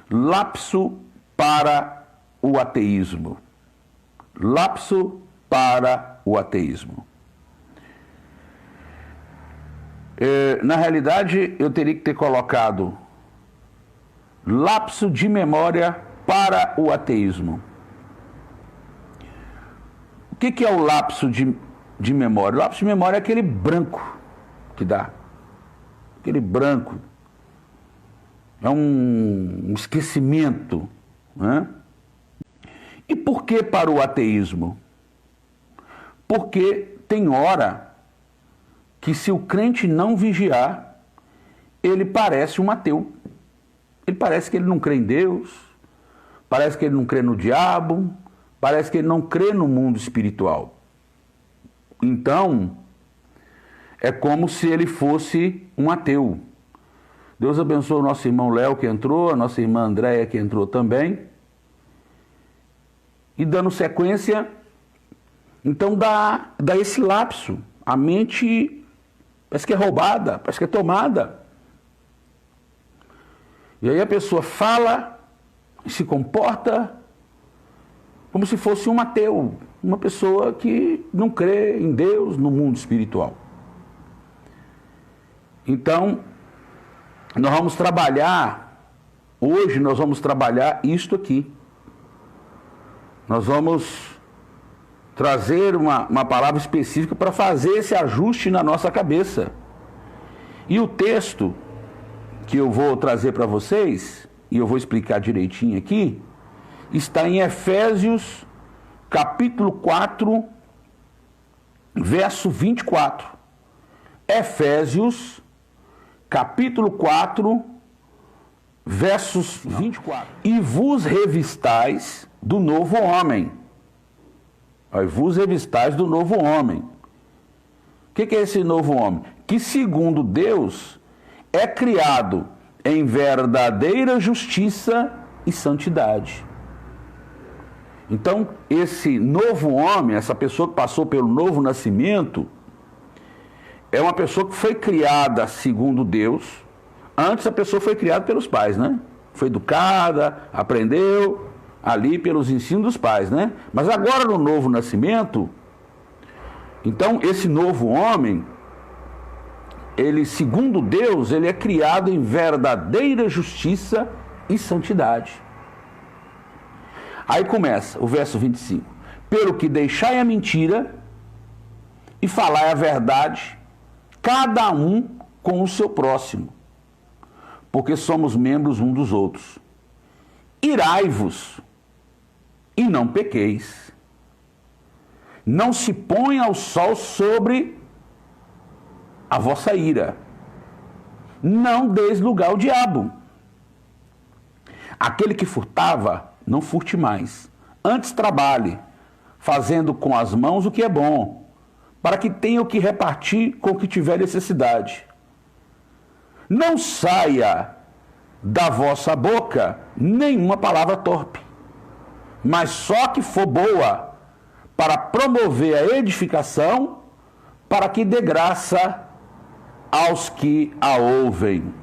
Lapso para o ateísmo. Lapso para o ateísmo. Na realidade, eu teria que ter colocado lapso de memória para o ateísmo. O que é o lapso de memória? O lapso de memória é aquele branco que dá. Aquele branco. É um esquecimento, né? E por que para o ateísmo? Porque tem hora que, se o crente não vigiar, ele parece um ateu. Ele parece que ele não crê em Deus, parece que ele não crê no diabo, parece que ele não crê no mundo espiritual. Então, é como se ele fosse um ateu. Deus abençoe o nosso irmão Léo, que entrou, a nossa irmã Andréia, que entrou também. E dando sequência, então dá esse lapso. A mente parece que é roubada, parece que é tomada. E aí a pessoa fala e se comporta como se fosse um ateu, uma pessoa que não crê em Deus, no mundo espiritual. Então, hoje nós vamos trabalhar isto aqui. Nós vamos trazer uma palavra específica para fazer esse ajuste na nossa cabeça. E o texto que eu vou trazer para vocês, e eu vou explicar direitinho aqui, está em Efésios, capítulo 4, verso 24. Efésios, capítulo 4, versos 24. E vos revistais do novo homem. E vos revistais do novo homem. O que é esse novo homem? Que segundo Deus é criado em verdadeira justiça e santidade. Então, esse novo homem, essa pessoa que passou pelo novo nascimento, é uma pessoa que foi criada segundo Deus. Antes a pessoa foi criada pelos pais, né? Foi educada, aprendeu ali pelos ensinos dos pais, né? Mas agora no novo nascimento, então esse novo homem, ele, segundo Deus, ele é criado em verdadeira justiça e santidade. Aí começa o verso 25. Pelo que deixai a mentira e falai a verdade, cada um com o seu próximo, porque somos membros um dos outros. Irai-vos e não pequeis. Não se ponha o sol sobre a vossa ira. Não deis lugar ao diabo. Aquele que furtava, não furte mais. Antes trabalhe, fazendo com as mãos o que é bom, para que tenha o que repartir com o que tiver necessidade. Não saia da vossa boca nenhuma palavra torpe, mas só que for boa, para promover a edificação, para que dê graça aos que a ouvem.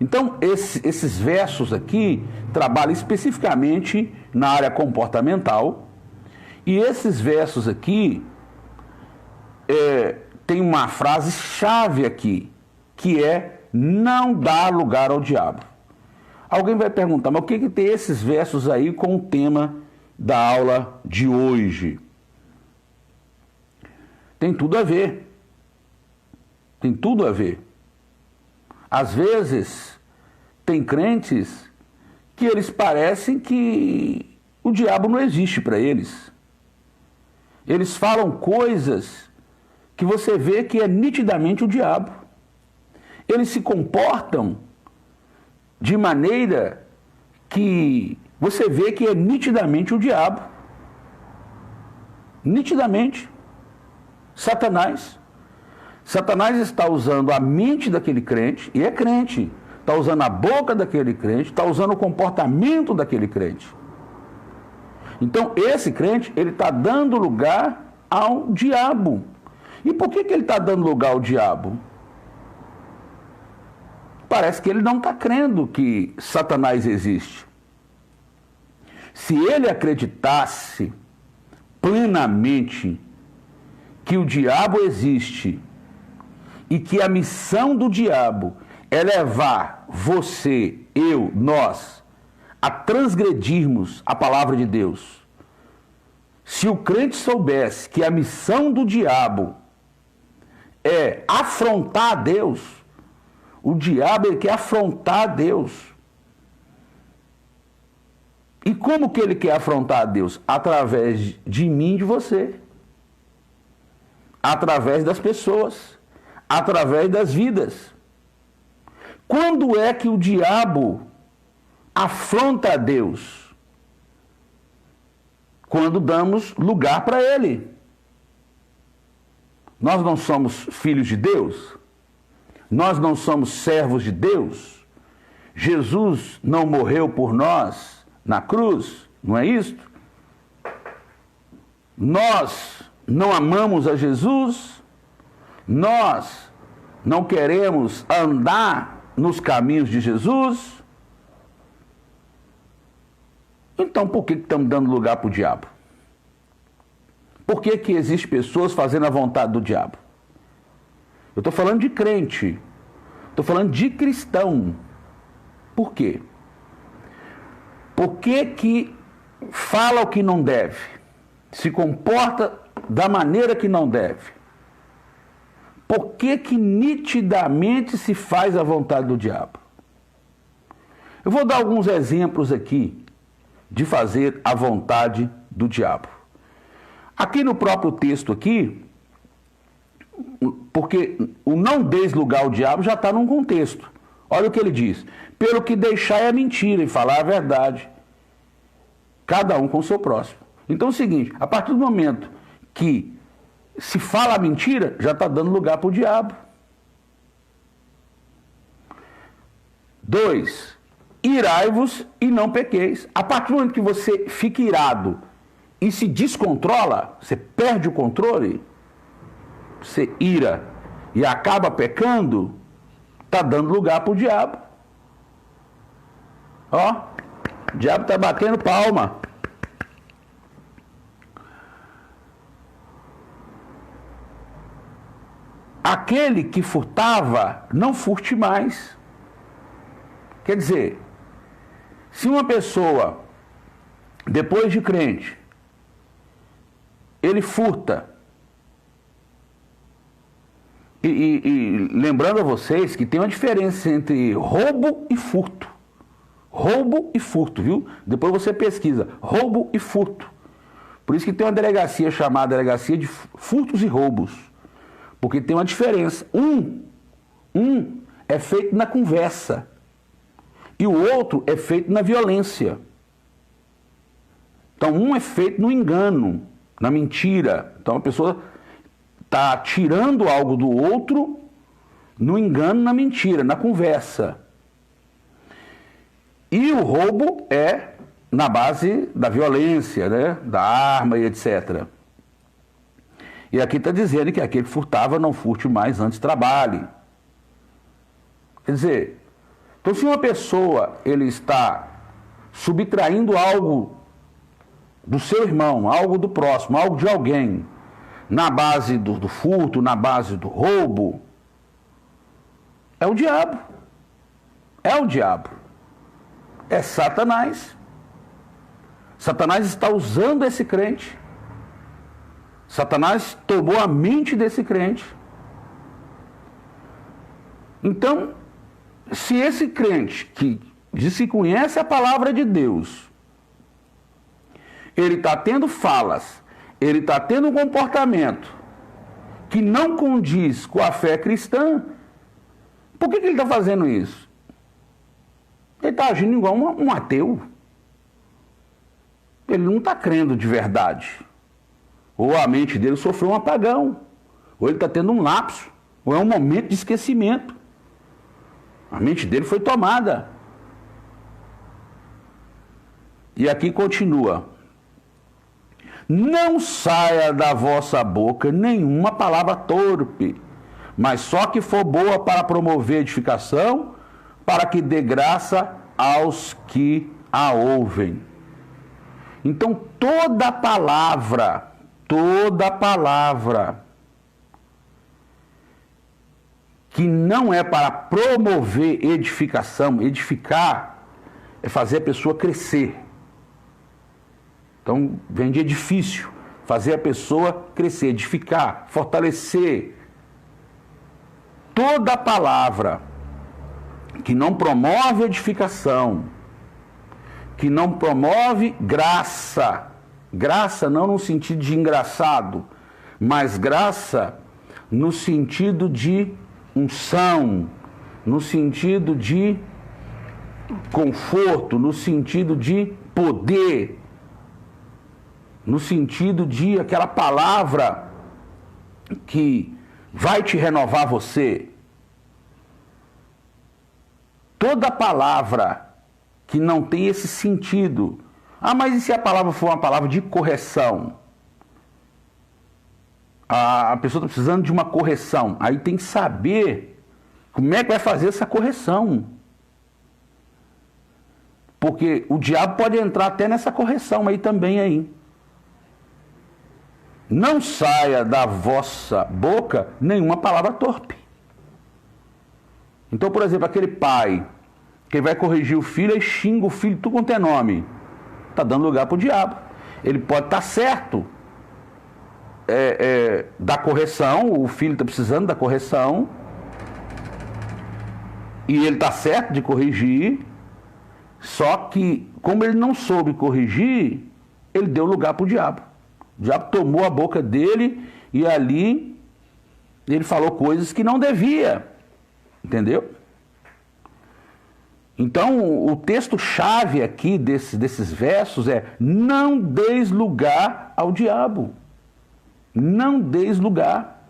Então, esses versos aqui trabalham especificamente na área comportamental, e esses versos aqui tem uma frase-chave aqui, que é não dar lugar ao diabo. Alguém vai perguntar, mas o que tem esses versos aí com o tema da aula de hoje? Tem tudo a ver. Tem tudo a ver. Às vezes, tem crentes que eles parecem que o diabo não existe para eles. Eles falam coisas que você vê que é nitidamente o diabo. Eles se comportam de maneira que você vê que é nitidamente o diabo. Nitidamente. Satanás. Satanás está usando a mente daquele crente, e é crente, está usando a boca daquele crente, está usando o comportamento daquele crente. Então, esse crente, ele está dando lugar ao diabo. E por que ele está dando lugar ao diabo? parece que ele não está crendo que Satanás existe. Se ele acreditasse plenamente que o diabo existe e que a missão do diabo é levar você, eu, nós, a transgredirmos a palavra de Deus. Se o crente soubesse que a missão do diabo é afrontar a Deus, o diabo ele quer afrontar a Deus. E como que ele quer afrontar a Deus? Através de mim e de você. Através das pessoas. Através das vidas. Quando é que o diabo afronta a Deus? Quando damos lugar para ele. Nós não somos filhos de Deus? Nós não somos servos de Deus? Jesus não morreu por nós na cruz, não é isso? Nós não amamos a Jesus? Nós não queremos andar nos caminhos de Jesus? Então por que estamos dando lugar para o diabo? Por que existem pessoas fazendo a vontade do diabo? Eu estou falando de crente, estou falando de cristão. Por quê? Por que fala o que não deve? Se comporta da maneira que não deve? Por que nitidamente se faz a vontade do diabo? Eu vou dar alguns exemplos aqui de fazer a vontade do diabo. Aqui no próprio texto aqui, porque o não deis lugar ao diabo já está num contexto. Olha o que ele diz. Pelo que deixar é mentira e falar a verdade. Cada um com o seu próximo. Então é o seguinte, a partir do momento que se fala a mentira, já está dando lugar para o diabo. 2. Irai-vos e não pequeis. A partir do momento que você fica irado e se descontrola, você perde o controle, você ira e acaba pecando, está dando lugar para o diabo. Ó, o diabo está batendo palma. Aquele que furtava, não furte mais. Quer dizer, se uma pessoa, depois de crente, ele furta, e lembrando a vocês que tem uma diferença entre roubo e furto. Roubo e furto, viu? Depois você pesquisa, roubo e furto. Por isso que tem uma delegacia chamada Delegacia de Furtos e Roubos. Porque tem uma diferença. Um é feito na conversa. E o outro é feito na violência. Então, um é feito no engano, na mentira. Então, a pessoa está tirando algo do outro no engano, na mentira, na conversa. E o roubo é na base da violência, né? Da arma e etc. E aqui está dizendo que aquele que furtava não furte mais, antes trabalhe. Quer dizer, então se uma pessoa ele está subtraindo algo do seu irmão, algo do próximo, algo de alguém, na base do furto, na base do roubo, é o diabo. É o diabo. É Satanás. Satanás está usando esse crente. Satanás tomou a mente desse crente. Então, se esse crente que diz que conhece a palavra de Deus, ele está tendo falas, ele está tendo um comportamento que não condiz com a fé cristã, por que ele está fazendo isso? Ele está agindo igual um ateu. Ele não está crendo de verdade. Ou a mente dele sofreu um apagão, ou ele está tendo um lapso, ou é um momento de esquecimento. A mente dele foi tomada. E aqui continua. Não saia da vossa boca nenhuma palavra torpe, mas só que for boa para promover edificação, para que dê graça aos que a ouvem. Então, toda palavra que não é para promover edificação, edificar é fazer a pessoa crescer. Então, vem de edifício, fazer a pessoa crescer, edificar, fortalecer. Toda palavra que não promove edificação, que não promove graça, graça não no sentido de engraçado, mas graça no sentido de unção, no sentido de conforto, no sentido de poder, no sentido de aquela palavra que vai te renovar você. Toda palavra que não tem esse sentido. Ah, mas e se a palavra for uma palavra de correção? A pessoa está precisando de uma correção. Aí tem que saber como é que vai fazer essa correção. Porque o diabo pode entrar até nessa correção aí também aí. Não saia da vossa boca nenhuma palavra torpe. Então, por exemplo, aquele pai que vai corrigir o filho e xinga o filho, tudo quanto é nome. Está dando lugar para o diabo. Ele pode estar certo da correção, o filho está precisando da correção, e ele está certo de corrigir, só que, como ele não soube corrigir, ele deu lugar para o diabo. O diabo tomou a boca dele e ali ele falou coisas que não devia. Entendeu? Então, o texto-chave aqui desses versos é: não deis lugar ao diabo. Não deis lugar.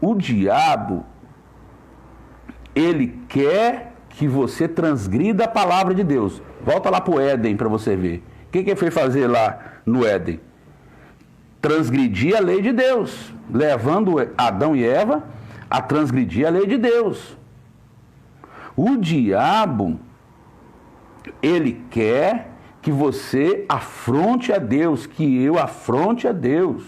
O diabo, ele quer que você transgrida a palavra de Deus. Volta lá para o Éden para você ver. O que ele foi fazer lá no Éden? Transgredir a lei de Deus, levando Adão e Eva a transgredir a lei de Deus. O diabo, ele quer que você afronte a Deus, que eu afronte a Deus.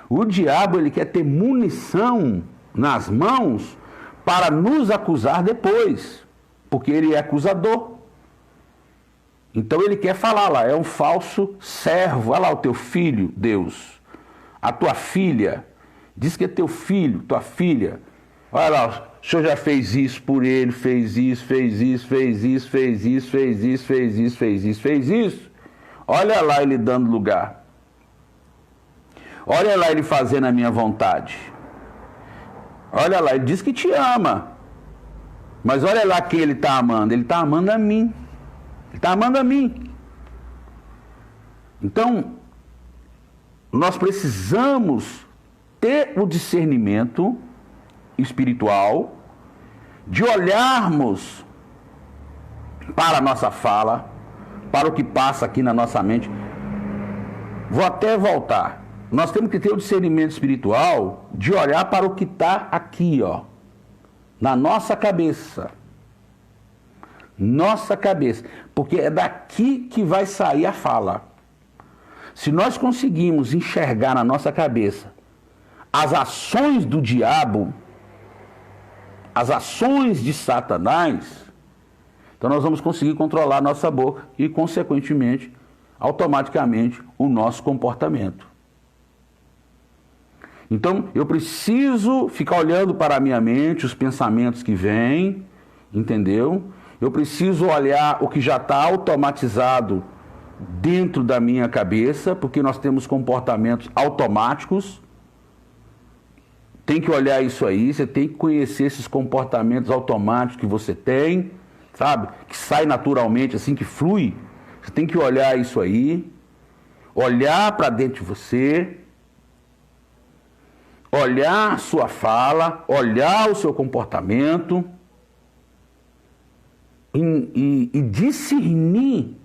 O diabo, ele quer ter munição nas mãos para nos acusar depois, porque ele é acusador. Então ele quer falar lá, é um falso servo. Olha lá o teu filho, Deus, a tua filha, diz que é teu filho, tua filha. Olha lá, o senhor já fez isso por ele, fez isso, fez isso, fez isso, fez isso, fez isso, fez isso, fez isso, fez isso. Olha lá ele dando lugar. Olha lá ele fazendo a minha vontade. Olha lá, ele diz que te ama. Mas olha lá quem ele está amando. Ele está amando a mim. Ele está amando a mim. Então, nós precisamos ter o discernimento espiritual de olharmos para a nossa fala, para o que passa aqui na nossa mente. Vou até voltar. Nós temos que ter o discernimento espiritual de olhar para o que está aqui, ó, na nossa cabeça. Nossa cabeça. Porque é daqui que vai sair a fala. Se nós conseguimos enxergar na nossa cabeça as ações do diabo, as ações de Satanás, então nós vamos conseguir controlar a nossa boca e, consequentemente, automaticamente, o nosso comportamento. Então, eu preciso ficar olhando para a minha mente, os pensamentos que vêm, entendeu? Eu preciso olhar o que já está automatizado dentro da minha cabeça, porque nós temos comportamentos automáticos. Tem que olhar isso aí, você tem que conhecer esses comportamentos automáticos que você tem, sabe? Que sai naturalmente, assim, que flui. Você tem que olhar isso aí, olhar para dentro de você, olhar a sua fala, olhar o seu comportamento e discernir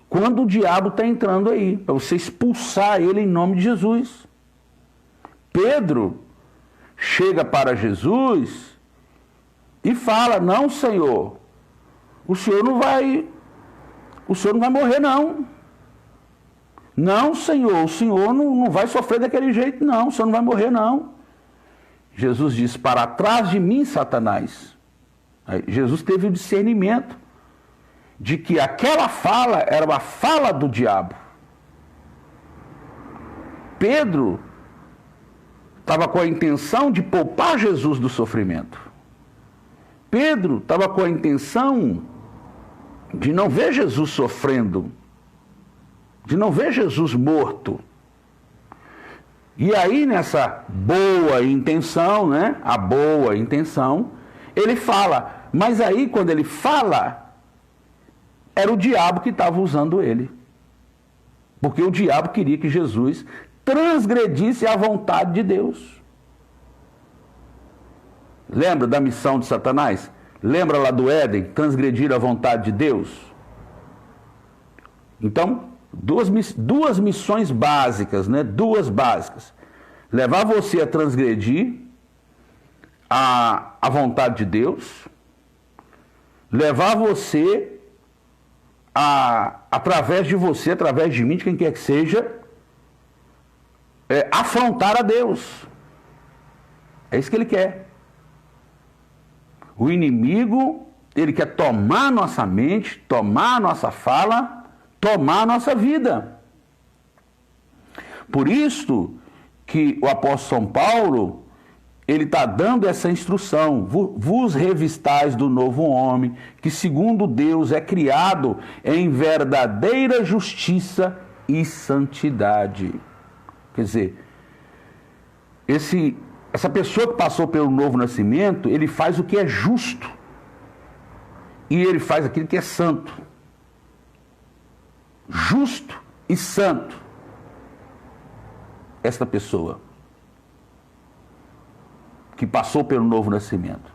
quando o diabo está entrando aí, para você expulsar ele em nome de Jesus. Pedro chega para Jesus e fala: não, Senhor, o Senhor não vai morrer, não. Não, Senhor, o Senhor não vai sofrer daquele jeito, não. O Senhor não vai morrer, não. Jesus diz: para trás de mim, Satanás. Aí, Jesus teve o discernimento de que aquela fala era uma fala do diabo. Pedro estava com a intenção de poupar Jesus do sofrimento. Pedro estava com a intenção de não ver Jesus sofrendo, de não ver Jesus morto. E aí, nessa boa intenção, né? A boa intenção, ele fala. Mas aí, quando ele fala, era o diabo que estava usando ele. Porque o diabo queria que Jesus transgredisse a vontade de Deus. Lembra da missão de Satanás? Lembra lá do Éden, transgredir a vontade de Deus? Então, duas missões básicas, né? Duas básicas. Levar você a transgredir a vontade de Deus. Levar você através de você, através de mim, de quem quer que seja, afrontar a Deus. É isso que ele quer. O inimigo, ele quer tomar nossa mente, tomar nossa fala, tomar nossa vida. Por isso que o apóstolo São Paulo, ele está dando essa instrução: vos revistais do novo homem, que segundo Deus é criado em verdadeira justiça e santidade. Quer dizer, essa pessoa que passou pelo novo nascimento, ele faz o que é justo. E ele faz aquilo que é santo. Justo e santo. Esta pessoa que passou pelo novo nascimento,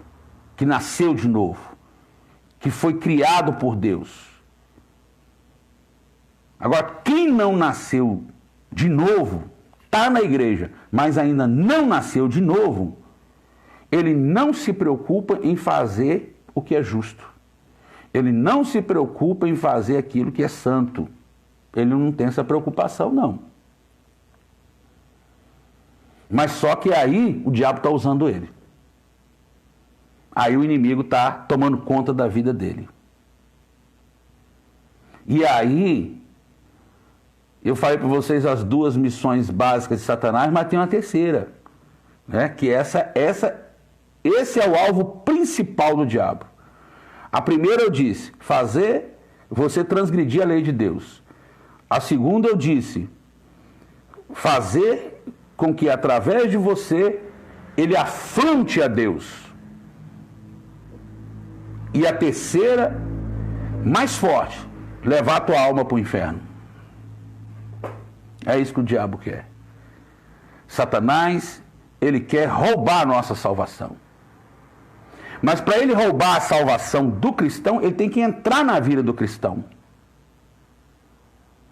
que nasceu de novo, que foi criado por Deus. Agora, quem não nasceu de novo, está na igreja, mas ainda não nasceu de novo, ele não se preocupa em fazer o que é justo. Ele não se preocupa em fazer aquilo que é santo. Ele não tem essa preocupação, não. Mas só que aí o diabo está usando ele. Aí o inimigo está tomando conta da vida dele. E aí, eu falei para vocês as duas missões básicas de Satanás, mas tem uma terceira, né? Que esse é o alvo principal do diabo. A primeira eu disse: fazer você transgredir a lei de Deus. A segunda eu disse: fazer com que através de você ele afronte a Deus. E a terceira, mais forte, levar a tua alma para o inferno. É isso que o diabo quer. Satanás, ele quer roubar a nossa salvação. Mas para ele roubar a salvação do cristão, ele tem que entrar na vida do cristão.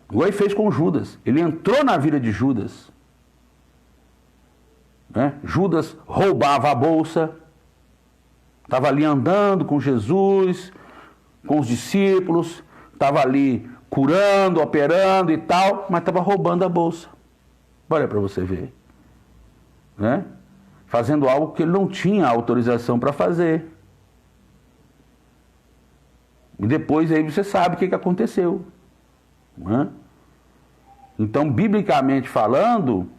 Igual ele fez com Judas. Ele entrou na vida de Judas. Né? Judas roubava a bolsa. Estava ali andando com Jesus, com os discípulos. Estava ali curando, operando e tal, mas estava roubando a bolsa. Olha para você ver. Né? Fazendo algo que ele não tinha autorização para fazer. E depois aí você sabe o que aconteceu. Né? Então, biblicamente falando,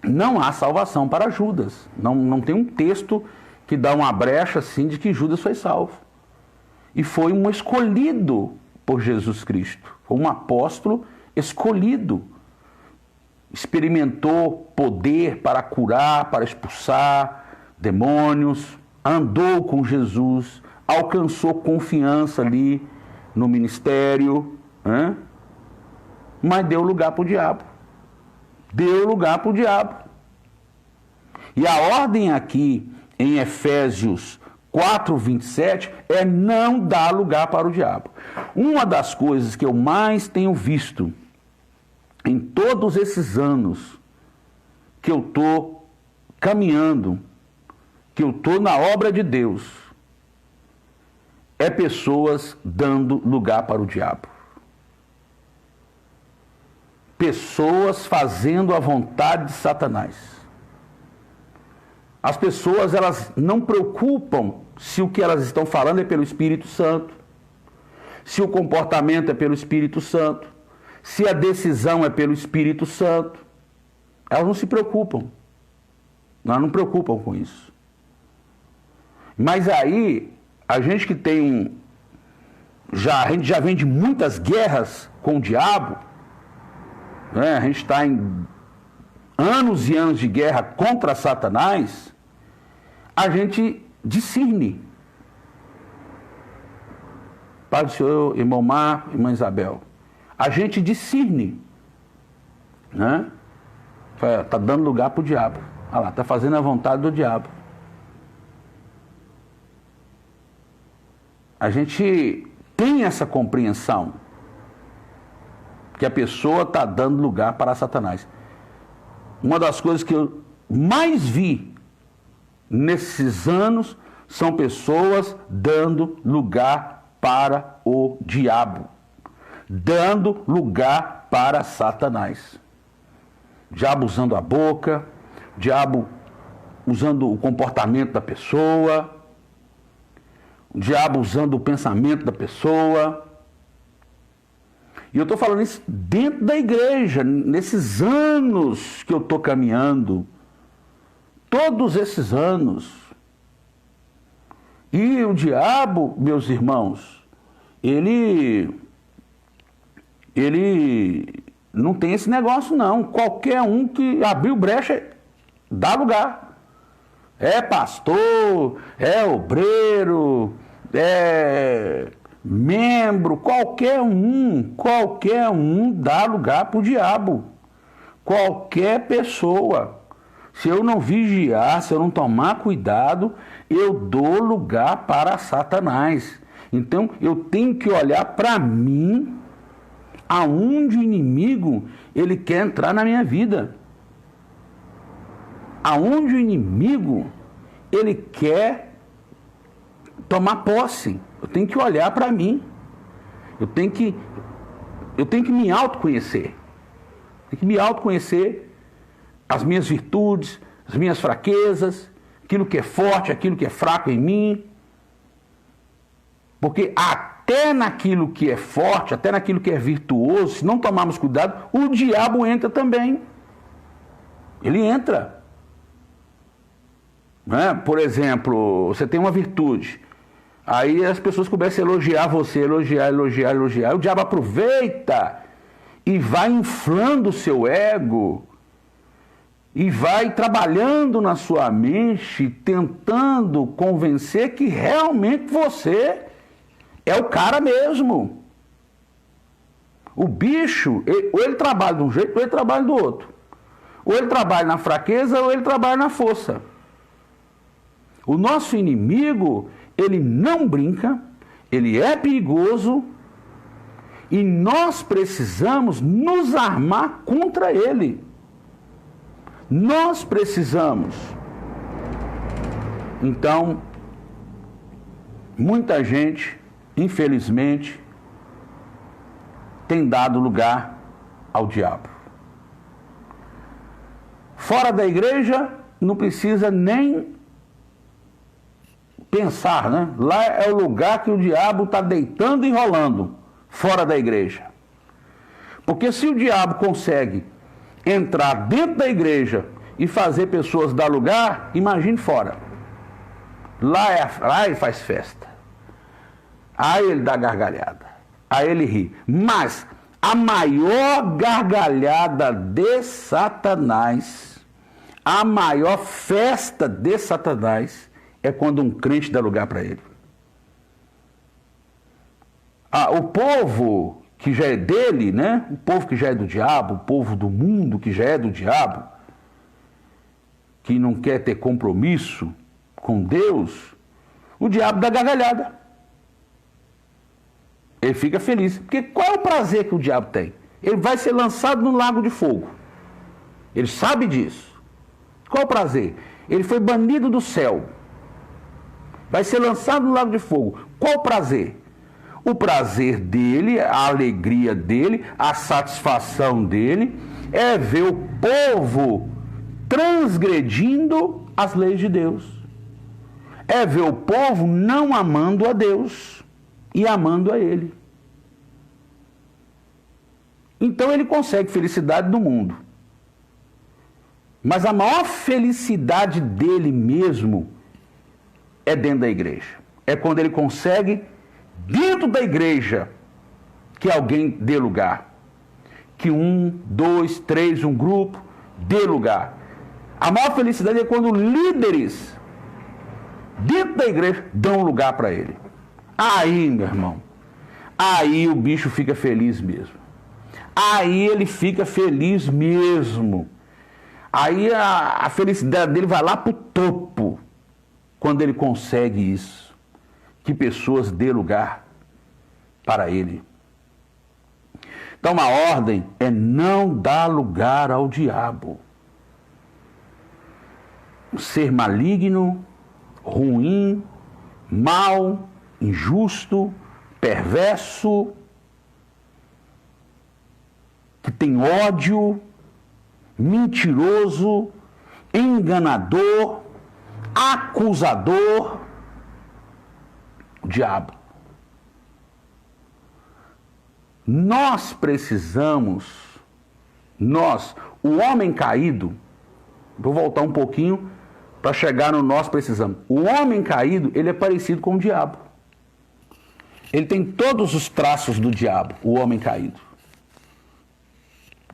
não há salvação para Judas. Não tem um texto que dá uma brecha assim de que Judas foi salvo. E foi um escolhido por Jesus Cristo. Foi um apóstolo escolhido. Experimentou poder para curar, para expulsar demônios, andou com Jesus, alcançou confiança ali no ministério, né? Mas deu lugar para o diabo. Deu lugar para o diabo. E a ordem aqui em Efésios 4:27 é não dar lugar para o diabo. Uma das coisas que eu mais tenho visto em todos esses anos que eu estou caminhando, que eu estou na obra de Deus, é pessoas dando lugar para o diabo. Pessoas fazendo a vontade de Satanás. As pessoas, elas não preocupam se o que elas estão falando é pelo Espírito Santo, se o comportamento é pelo Espírito Santo, se a decisão é pelo Espírito Santo. Elas não se preocupam. Elas não preocupam com isso. Mas aí, a gente que tem a gente já vem de muitas guerras com o diabo, né? A gente está em anos e anos de guerra contra Satanás, a gente discerne. Pai do Senhor, irmão Mar, irmã Isabel, a gente discerne, né? Está dando lugar para o diabo. Olha lá, está fazendo a vontade do diabo. A gente tem essa compreensão que a pessoa está dando lugar para Satanás. Uma das coisas que eu mais vi nesses anos são pessoas dando lugar para o diabo, dando lugar para Satanás. Diabo usando a boca, diabo usando o comportamento da pessoa, o diabo usando o pensamento da pessoa. E eu estou falando isso dentro da igreja, nesses anos que eu estou caminhando, todos esses anos. E o diabo, meus irmãos, ele não tem esse negócio não. Qualquer um que abriu brecha, dá lugar. É pastor, é obreiro, é membro, qualquer um dá lugar para o diabo. Qualquer pessoa. Se eu não vigiar, se eu não tomar cuidado, eu dou lugar para Satanás. Então eu tenho que olhar para mim, aonde o inimigo ele quer entrar na minha vida. Aonde o inimigo ele quer tomar posse. Eu tenho que olhar para mim. Eu tenho que me autoconhecer. Tenho que me autoconhecer, as minhas virtudes, as minhas fraquezas, aquilo que é forte, aquilo que é fraco em mim. Porque até naquilo que é forte, até naquilo que é virtuoso, se não tomarmos cuidado, o diabo entra também. Ele entra. Né? Por exemplo, você tem uma virtude. Aí as pessoas começam a elogiar você, elogiar. O diabo aproveita e vai inflando o seu ego e vai trabalhando na sua mente, tentando convencer que realmente você é o cara mesmo. O bicho, ou ele trabalha de um jeito, ou ele trabalha do outro. Ou ele trabalha na fraqueza, ou ele trabalha na força. O nosso inimigo, ele não brinca, ele é perigoso e nós precisamos nos armar contra ele. Nós precisamos. Então, muita gente, infelizmente, tem dado lugar ao diabo. Fora da igreja, não precisa nem pensar, né? Lá é o lugar que o diabo está deitando e rolando, fora da igreja. Porque se o diabo consegue entrar dentro da igreja e fazer pessoas dar lugar, imagine fora. Lá ele faz festa. Aí ele dá gargalhada. Aí ele ri. Mas a maior gargalhada de Satanás, a maior festa de Satanás, é quando um crente dá lugar para ele. O povo que já é dele, né? O povo que já é do diabo, o povo do mundo que já é do diabo, que não quer ter compromisso com Deus, o diabo dá gargalhada. Ele fica feliz. Porque qual é o prazer que o diabo tem? Ele vai ser lançado no lago de fogo. Ele sabe disso. Qual é o prazer? Ele foi banido do céu. vai ser lançado no lago de fogo. Qual o prazer? O prazer dele, a alegria dele, a satisfação dele é ver o povo transgredindo as leis de Deus. É ver o povo não amando a Deus e amando a ele. Então ele consegue felicidade no mundo. Mas a maior felicidade dele mesmo é dentro da igreja. É quando ele consegue, dentro da igreja, que alguém dê lugar. Que 1, 2, 3, um grupo dê lugar. A maior felicidade é quando líderes dentro da igreja dão lugar para ele. Aí, meu irmão, aí o bicho fica feliz mesmo. Aí ele fica feliz mesmo. Aí a felicidade dele vai lá para o topo, quando ele consegue isso. Que pessoas dê lugar para ele. Então a ordem é não dar lugar ao diabo. Um ser maligno, ruim, mau, injusto, perverso, que tem ódio, mentiroso, enganador, acusador, o diabo. Nós precisamos, o homem caído, vou voltar um pouquinho para chegar no nós precisamos. O homem caído, ele é parecido com o diabo. Ele tem todos os traços do diabo, o homem caído.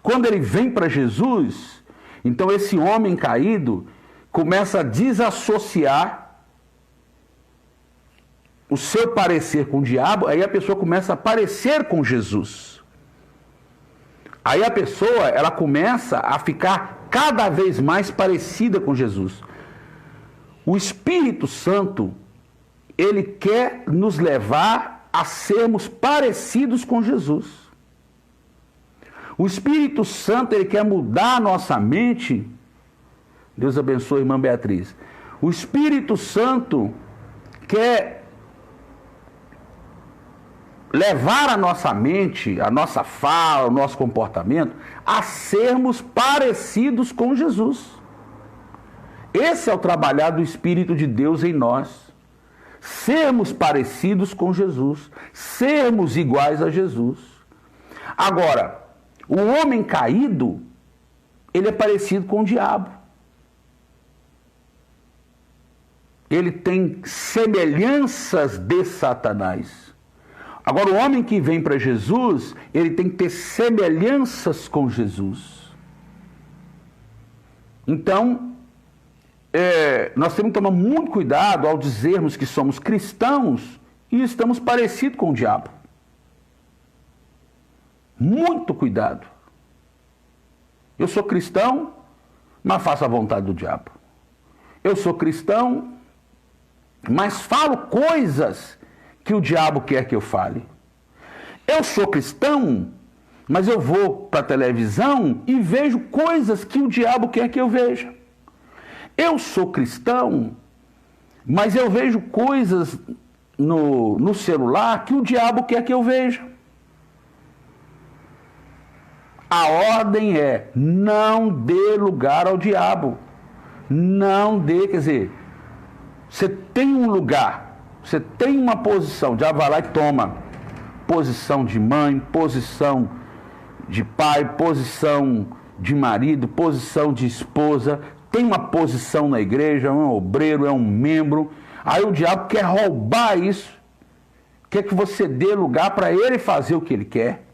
Quando ele vem para Jesus, então esse homem caído começa a desassociar o seu parecer com o diabo, aí a pessoa começa a parecer com Jesus. Aí a pessoa, ela começa a ficar cada vez mais parecida com Jesus. O Espírito Santo, ele quer nos levar a sermos parecidos com Jesus. O Espírito Santo, ele quer mudar a nossa mente. Deus abençoe a irmã Beatriz. O Espírito Santo quer levar a nossa mente, a nossa fala, o nosso comportamento, a sermos parecidos com Jesus. Esse é o trabalhar do Espírito de Deus em nós. Sermos parecidos com Jesus. Sermos iguais a Jesus. Agora, o homem caído, ele é parecido com o diabo. Ele tem semelhanças de Satanás. Agora, o homem que vem para Jesus, ele tem que ter semelhanças com Jesus. Então, nós temos que tomar muito cuidado ao dizermos que somos cristãos e estamos parecidos com o diabo. Muito cuidado. Eu sou cristão, mas faço a vontade do diabo. Eu sou cristão, mas falo coisas que o diabo quer que eu fale. Eu sou cristão, mas eu vou para a televisão e vejo coisas que o diabo quer que eu veja. Eu sou cristão, mas eu vejo coisas no celular que o diabo quer que eu veja. A ordem é: não dê lugar ao diabo. Não dê, quer dizer, você tem um lugar, você tem uma posição, o diabo vai lá e toma posição de mãe, posição de pai, posição de marido, posição de esposa, tem uma posição na igreja, é um obreiro, é um membro. Aí o diabo quer roubar isso, quer que você dê lugar para ele fazer o que ele quer.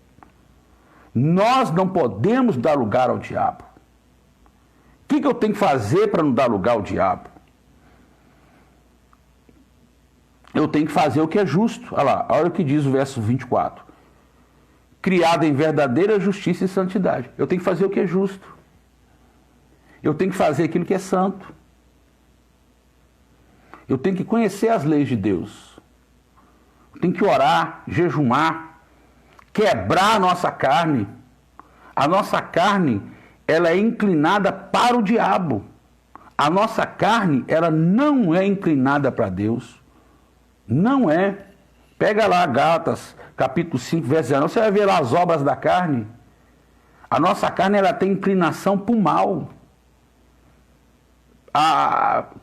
Nós não podemos dar lugar ao diabo. O que eu tenho que fazer para não dar lugar ao diabo? Eu tenho que fazer o que é justo. Olha lá, olha o que diz o verso 24. Criado em verdadeira justiça e santidade. Eu tenho que fazer o que é justo. Eu tenho que fazer aquilo que é santo. Eu tenho que conhecer as leis de Deus. Eu tenho que orar, jejumar, quebrar a nossa carne. A nossa carne, ela é inclinada para o diabo. A nossa carne, ela não é inclinada para Deus. Não é. Pega lá Gálatas, capítulo 5, verso 19, você vai ver lá as obras da carne. A nossa carne, ela tem inclinação para o mal.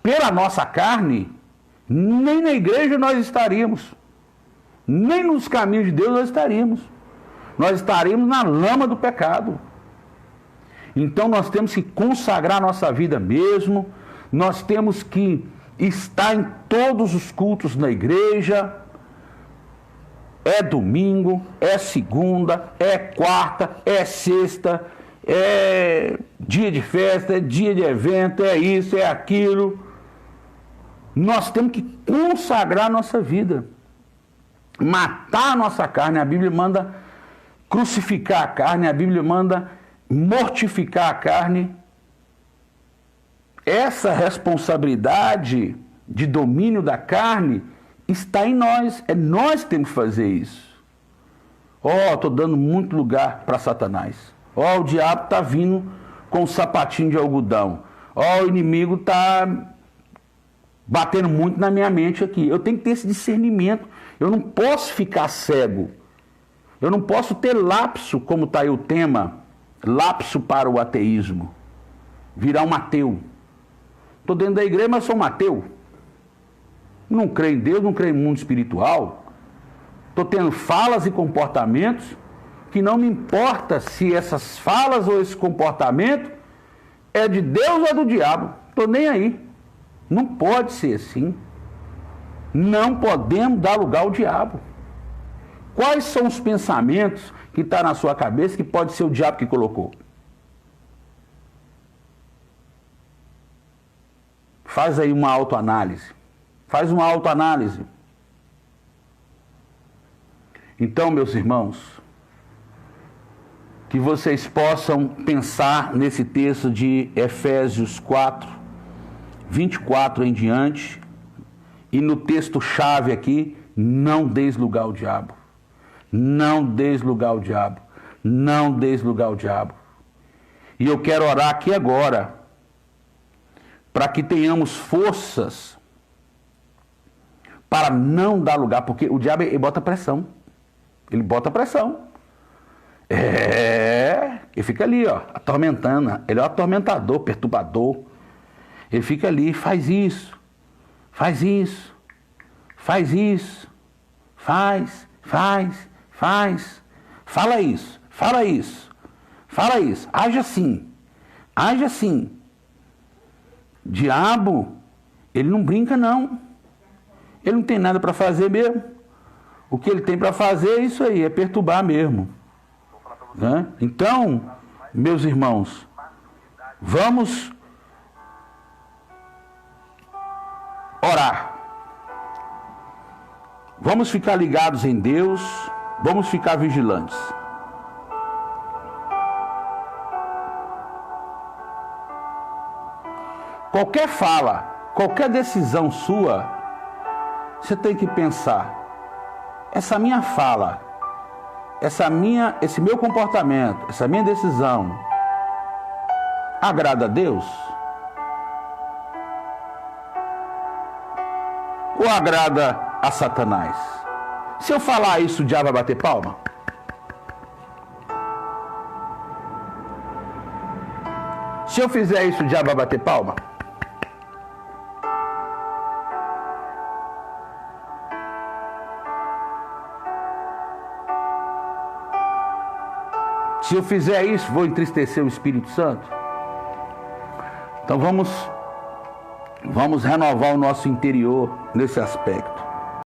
Pela nossa carne, nem na igreja nós estaríamos. Nem nos caminhos de Deus nós estaríamos. Nós estaríamos na lama do pecado. Então nós temos que consagrar a nossa vida mesmo. Nós temos que estar em todos os cultos na igreja. É domingo, é segunda, é quarta, é sexta, é dia de festa, é dia de evento, é isso, é aquilo. Nós temos que consagrar a nossa vida. Matar a nossa carne. A Bíblia manda crucificar a carne, a Bíblia manda mortificar a carne. Essa responsabilidade de domínio da carne está em nós. É nós que temos que fazer isso. Estou dando muito lugar para Satanás. O diabo está vindo com um sapatinho de algodão. O inimigo está batendo muito na minha mente aqui. Eu tenho que ter esse discernimento. Eu não posso ficar cego. Eu não posso ter lapso, como está aí o tema, lapso para o ateísmo. Virar um ateu. Estou dentro da igreja, mas sou um ateu. Não creio em Deus, não creio em mundo espiritual. Estou tendo falas e comportamentos que não me importa se essas falas ou esse comportamento é de Deus ou é do diabo. Estou nem aí. Não pode ser assim. Não podemos dar lugar ao diabo. Quais são os pensamentos que estão na sua cabeça que pode ser o diabo que colocou? Faz aí uma autoanálise. Faz uma autoanálise. Então, meus irmãos, que vocês possam pensar nesse texto de Efésios 4, 24 em diante, e no texto-chave aqui, não deis lugar ao diabo. Não deis lugar ao diabo. Não deis lugar ao diabo. E eu quero orar aqui agora, para que tenhamos forças para não dar lugar, porque o diabo ele bota pressão. Ele bota pressão. Ele fica ali, atormentando. Ele é um atormentador, perturbador. Ele fica ali, faz isso, faz isso, faz isso, faz. Fala isso, fala isso, fala isso. Age assim, age assim. Diabo, ele não brinca não. Ele não tem nada para fazer mesmo. O que ele tem para fazer é isso aí, é perturbar mesmo. Né? Então, meus irmãos, vamos orar. Vamos ficar ligados em Deus, vamos ficar vigilantes. Qualquer fala, qualquer decisão sua, você tem que pensar, essa minha fala, esse meu comportamento, essa minha decisão, agrada a Deus? Ou agrada a Satanás? Se eu falar isso, o diabo vai bater palma? Se eu fizer isso, o diabo vai bater palma? Se eu fizer isso, vou entristecer o Espírito Santo? Então vamos renovar o nosso interior nesse aspecto.